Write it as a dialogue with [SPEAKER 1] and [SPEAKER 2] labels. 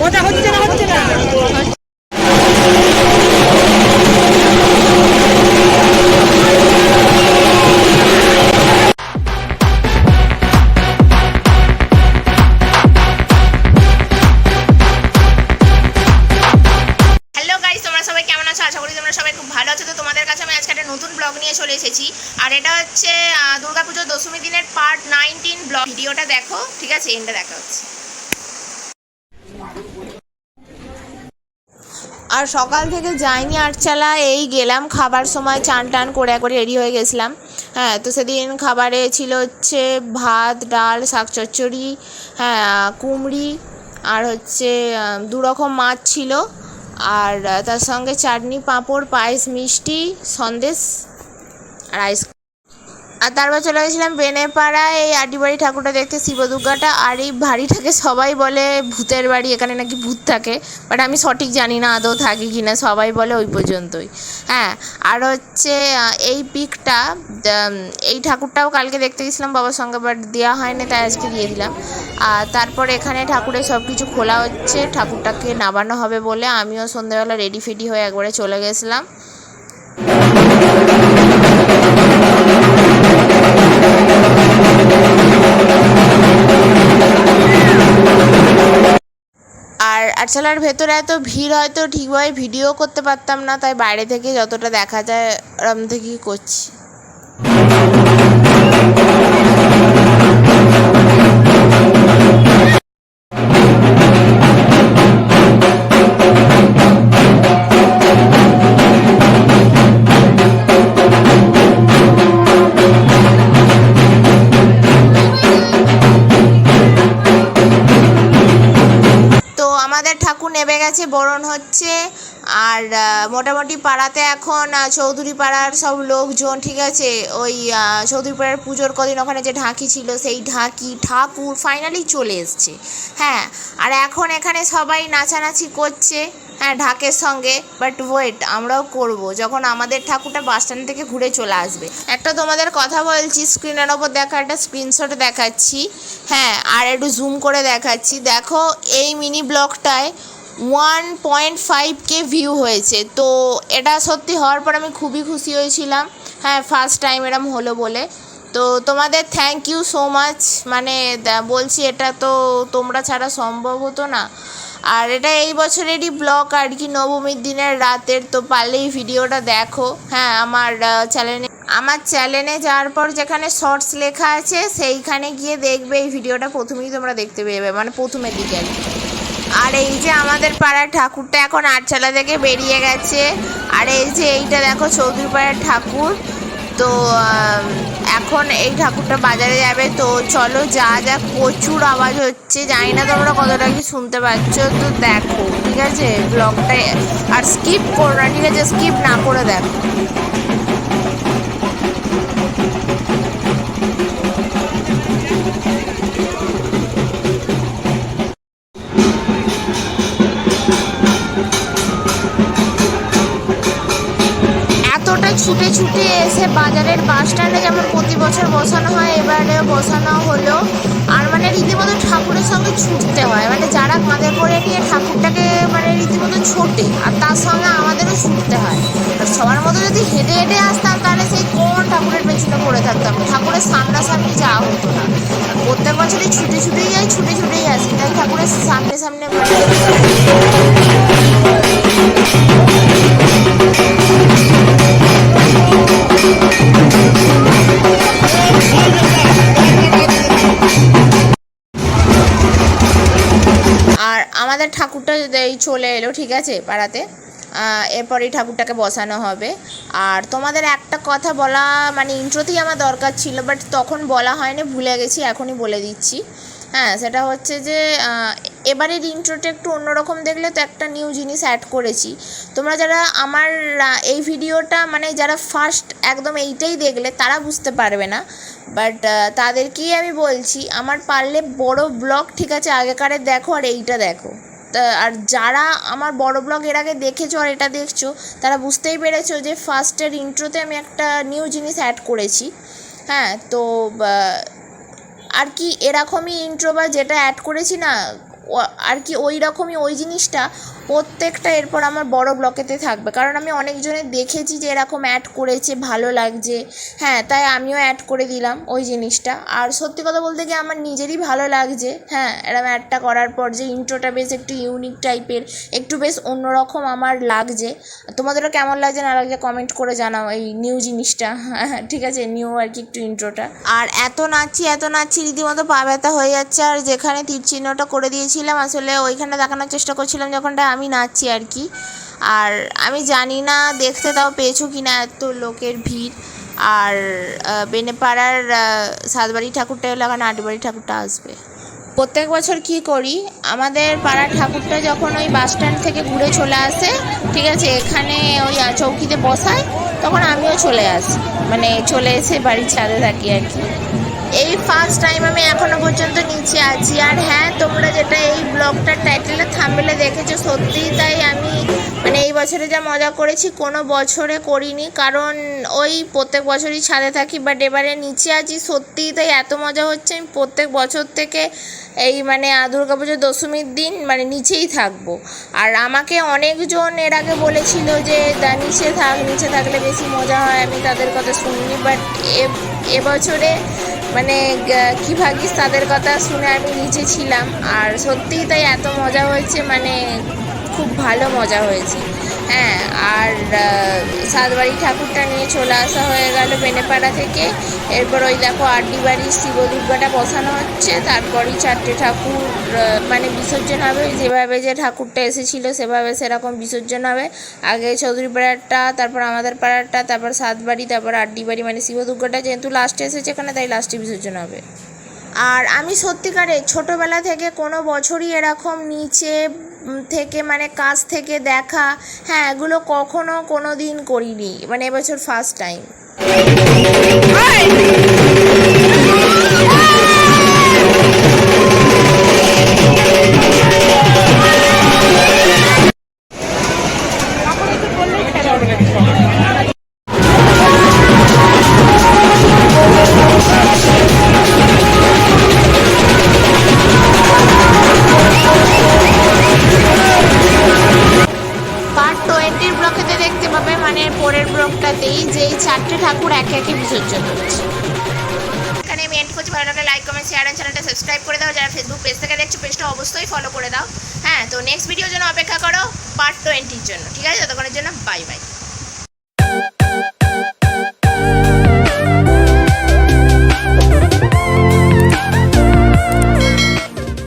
[SPEAKER 1] মজা হচ্ছে না, হচ্ছে না।
[SPEAKER 2] নতুন ব্লগ নিয়ে চলে এসেছি। আর এটা হচ্ছে দুর্গাপুজোর দশমী দিনের পার্ট 19 ব্লগ। ভিডিওটা দেখো, ঠিক আছে? এন্ডে দেখা হচ্ছে। আর সকাল থেকে যাইনি আটচালা, এই গেলাম খাবার সময় চান টান করে একবারে রেডি হয়ে গেছিলাম। হ্যাঁ, তো সেদিন খাবারে ছিল হচ্ছে ভাত, ডাল, শাক চচ্চড়ি, হ্যাঁ কুমড়ি, আর হচ্ছে 2 রকম মাছ ছিল, আর তার সঙ্গে চাটনি, পাঁপড়, পায়েস, মিষ্টি, সন্দেশ আর আইসক্রিম। আর তারপর চলে গেছিলাম বেনেপাড়ায় এই আটিবাড়ি ঠাকুরটা দেখতে, শিবদুর্গাটা। আর এই বাড়িটাকে সবাই বলে ভূতের বাড়ি, এখানে নাকি ভূত থাকে, বাট আমি সঠিক জানি না আদৌ থাকে কি না, সবাই বলে ওই পর্যন্তই। হ্যাঁ, আর হচ্ছে এই পিকটা, এই ঠাকুরটাও কালকে দেখতে গেছিলাম বাবার সঙ্গে, বাট দেওয়া হয়নি, তাই আজকে দিয়ে দিলাম। আর তারপর এখানে ঠাকুরের সব কিছু খোলা হচ্ছে, ঠাকুরটাকে নামানো হবে বলে আমিও সন্ধ্যাবেলা রেডি ফেডি হয়ে একবারে চলে গেছিলাম। আর আটচালার ভেতরে এত ভিড়, হয়তো ঠিকভাবে ভিডিও করতে পারতাম না, তাই বাইরে থেকে যতটা দেখা যায় ওরম থেকেই করছি। ঠাকুর নেমে গেছে, বরণ হচ্ছে। আর মোটামুটি পাড়াতে এখন চৌধুরী পাড়ার সব লোকজন, ঠিক আছে, ওই চৌধুরী পাড়ার পুজোর কদিন ওখানে যে ঢাকি ছিল, সেই ঢাকি ঠাকুর ফাইনালি চলে এসছে। হ্যাঁ, আর এখন এখানে সবাই নাচানাচি করছে, হ্যাঁ, ঢাকের সঙ্গে। বাট ওয়েট, আমরাও করব যখন আমাদের ঠাকুরটা বাস স্ট্যান্ড থেকে ঘুরে চলে আসবে। একটা তোমাদের কথা বলছি, স্ক্রিনের ওপর দেখা একটা স্ক্রিনশট দেখাচ্ছি, হ্যাঁ, আর একটু জুম করে দেখাচ্ছি। দেখো, এই মিনি ব্লগটায় 1.5K ভিউ হয়েছে। তো এটা সত্যি হওয়ার পর আমি খুবই খুশি হয়েছিলাম। হ্যাঁ, ফার্স্ট টাইম এরম হলো বলে। তো তোমাদের থ্যাংক ইউ সো মাচ। মানে বলছি, এটা তো তোমরা ছাড়া সম্ভব হতো না। আর এটা এই বছরেরই ব্লগ আর কি, নবমীর দিনের রাতের। তো পারলে এই ভিডিওটা দেখো। হ্যাঁ, আমার চ্যানেলে যাওয়ার পর যেখানে শর্টস লেখা আছে সেইখানে গিয়ে দেখবে, এই ভিডিওটা প্রথমেই তোমরা দেখতে পেয়ে, মানে প্রথমের দিকে আর কি। আর এই যে আমাদের পাড়ার ঠাকুরটা এখন আটচালা থেকে বেরিয়ে গেছে। আর এই যে এইটা দেখো, চৌধুরী পাড়ার ঠাকুর। তো এখন এই ঠাকুরটা বাজারে যাবে। তো চলো, যা যা প্রচুর আওয়াজ হচ্ছে, জানি না তোমরা কতটা কি শুনতে পাচ্ছ। তো দেখো, ঠিক আছে, ব্লগটা আর স্কিপ করো না, ঠিক আছে, স্কিপ না করে দেখো। ছুটে ছুটে এসে বাজারের বাস স্ট্যান্ডে যেমন প্রতি বছর বসানো হয়, এবারেও বসানো হলো। আর মানে রীতিমতো ঠাকুরের সঙ্গে ছুটতে হয়, মানে যারা কাঁধে করে নিয়ে ঠাকুরটাকে মানে রীতিমতো ছোটে, আর তার সঙ্গে আমাদেরও ছুটতে হয়। আর সবার মতো যদি হেঁটে হেঁটে আসতাম, তাহলে সেই কোন ঠাকুরের পেছনে পড়ে থাকতাম, ঠাকুরের সামনাসামনি যাওয়া হতো না। আর প্রত্যেক বছরই ছুটে ছুটেই যাই, ছুটে ছুটেই আসি, তাই ঠাকুরের সামনে সামনে আর আমাদের ঠাকুরটা এই চলে এলো, ঠিক আছে, পাড়াতে। এরপর এই ঠাকুরটাকে বসানো হবে। আর তোমাদের একটা কথা বলা, মানে ইন্ট্রোতেই আমার দরকার ছিল, বাট তখন বলা হয়নি, ভুলে গেছি, এখনই বলে দিচ্ছি। হ্যাঁ, সেটা হচ্ছে যে এবারের ইন্ট্রোটা একটু অন্যরকম দেখলে, তো একটা নিউ জিনিস অ্যাড করেছি। তোমরা যারা আমার এই ভিডিওটা, মানে যারা ফার্স্ট একদম এইটাই দেখলে, তারা বুঝতে পারবে না, বাট তাদেরকেই আমি বলছি, আমার পারলে বড় ব্লগ, ঠিক আছে, আগেকারের দেখো আর এইটা দেখো, আর যারা আমার বড় ব্লগ এর আগে দেখেছো আর এটা দেখছো তারা বুঝতেই পেরেছো যে ফার্স্টের ইন্ট্রোতে আমি একটা নিউ জিনিস অ্যাড করেছি। হ্যাঁ, তো আর কি এরকমই ইন্ট্রো বা যেটা অ্যাড করেছি না আর কি ওই রকমই ওই জিনিসটা প্রত্যেকটা এরপর আমার বড় ব্লকেতে থাকবে, কারণ আমি অনেকজনের দেখেছি যে এরকম অ্যাড করেছে, ভালো লাগছে। হ্যাঁ, তাই আমিও অ্যাড করে দিলাম ওই জিনিসটা। আর সত্যি কথা বলতে গিয়ে আমার নিজেরই ভালো লাগছে। হ্যাঁ, এরকম অ্যাডটা করার পর যে ইন্ট্রোটা বেশ একটু ইউনিক টাইপের, একটু বেশ অন্যরকম আমার লাগছে। তোমাদেরও কেমন লাগছে না লাগছে কমেন্ট করে জানাও এই নিউ জিনিসটা। হ্যাঁ ঠিক আছে, নিউ আর কি একটু ইন্ট্রোটা। আর এত নাচছি রীতিমতো পা ব্যথা হয়ে যাচ্ছে। আর যেখানে তীর চিহ্নটা করে দিয়েছিলাম আসলে ওইখানে দেখানোর চেষ্টা করছিলাম যখনটা আমি নাচছি আর কি। আর আমি জানি না দেখতে তাও পেয়েছো কি না এত লোকের ভিড়। আর বেনেপাড়ার সাতবাড়ি ঠাকুরটা এলো, এখানে আটবাড়ি ঠাকুরটা আসবে। প্রত্যেক বছর কি করি, আমাদের পাড়ার ঠাকুরটা যখন ওই বাস স্ট্যান্ড থেকে ঘুরে চলে আসে, ঠিক আছে, এখানে ওই চৌকিতে বসায়, তখন আমিও চলে আসি, মানে চলে এসে বাড়ির ছাদে থাকি আর কি। এই ফার্স্ট টাইম আমি এখনো পর্যন্ত নিচে আছি। আর হ্যাঁ, তোমরা যেটা এই ব্লগটার টাইটেলে থাম্বনেলে দেখেছো সত্যিই তাই। আমি মানে এই বছরে যা মজা করেছি কোনো বছরে করিনি, কারণ ওই প্রত্যেক বছরই ছাদে থাকি, বাট এবারে নিচে আছি সত্যিই তাই এত মজা হচ্ছে। আমি প্রত্যেক বছর থেকে এই মানে দুর্গাপুজোর দশমীর দিন মানে নিচেই থাকবো। আর আমাকে অনেকজন এর আগে বলেছিল যে নিচে থাকলে বেশি মজা হয়, আমি তাদের কথা শুনিনি। বাট এবছরে মানে কী ভাগ্যিস তাদের কথা শুনে আমি নিচে ছিলাম। আর সত্যিই তাই এত মজা হয়েছে, মানে খুব ভালো মজা হয়েছে। হ্যাঁ, আর সাতবাড়ি ঠাকুরটা নিয়ে চলে আসা হয়ে গেল বেনেপাড়া থেকে। এরপর ওই দেখো আড্ডি বাড়ির শিব দুর্গাটা বসানো হচ্ছে, তারপরই চারটে ঠাকুর মানে বিসর্জন হবে। যেভাবে যে ঠাকুরটা এসেছিলো সেভাবে সেরকম বিসর্জন হবে। আগে চৌধুরী পাড়ারটা, তারপর আমাদের পাড়ারটা, তারপর সাতবাড়ি, তারপর আড্ডি বাড়ি, মানে শিব দুর্গাটা যেহেতু লাস্টে এসেছে এখানে, তাই লাস্টে বিসর্জন হবে। আর আমি সত্যিকারে ছোটোবেলা থেকে কোনো বছরই এরকম নিচে থেকে মানে কাছ থেকে দেখা, হ্যাঁ, এগুলো কখনো কোনো দিন করিনি, মানে এবছর ফার্স্ট টাইম। ব্লকেতে দেখতে পাবে, মানে পরের ব্লকটাতেই যে এই চারটে ঠাকুর একে একে বিসর্জন হচ্ছে। এখানে আমি এন্ড করছি। ভালো লাগলে লাইক কমেন্ট শেয়ার আর চ্যানেলটা সাবস্ক্রাইব করে দাও। যারা ফেসবুক পেজ থেকে দেখছো পেজটা অবশ্যই ফলো করে দাও। হ্যাঁ, তো নেক্সট ভিডিওর জন্য অপেক্ষা করো পার্ট 20 জন্য। ঠিক আছে, ততক্ষণের জন্য বাই বাই।